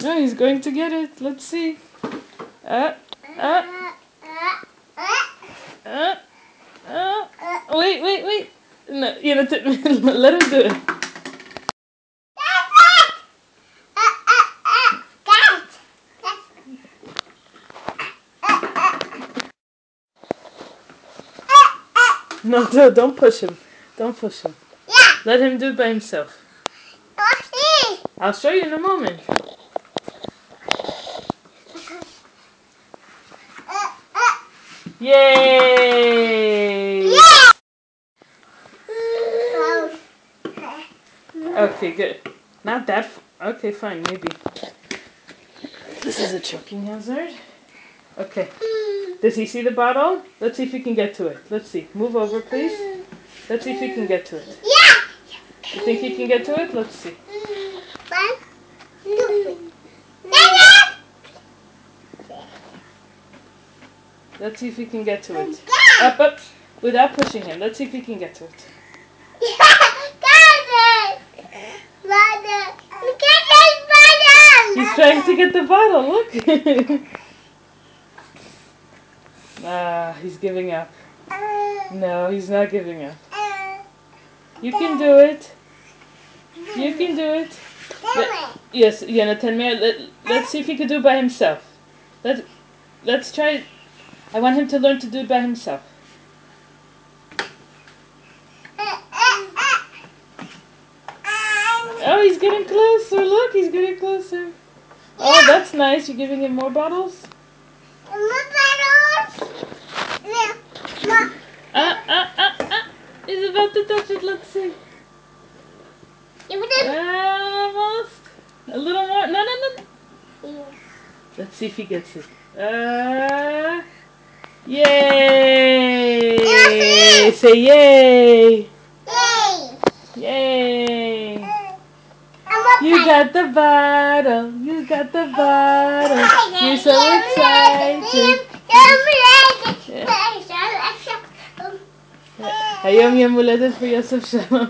No, he's going to get it. Let's see. Uh, uh, uh, wait. No, let him do it. No, don't push him. Don't push him. Yeah. Let him do it by himself. I'll show you in a moment. Yay! Yeah. Okay, good. Not that. Okay, fine, maybe. This is a choking hazard. Okay. Does he see the bottle? Let's see if he can get to it. Let's see. Move over, please. Let's see if he can get to it. Yeah. You think he can get to it? Let's see. 1, 2, 3. Let's see if he can get to it. Up. Without pushing him. Let's see if he can get to it. He's trying to get the bottle. Look. He's giving up. No, he's not giving up. You can do it. You can do it. Yes, Yonatan, let's see if he can do it by himself. Let's try it. I want him to learn to do it by himself. Oh, he's getting closer. Look, he's getting closer. Oh, that's nice. You're giving him more bottles? More bottles? He's about to touch it. Let's see. Almost. A little more. No. Let's see if he gets it. Yay! Say yay! Yay! You got the bottle. You got the bottle. You're so excited. היום יום הולדת for Yosef Shalom.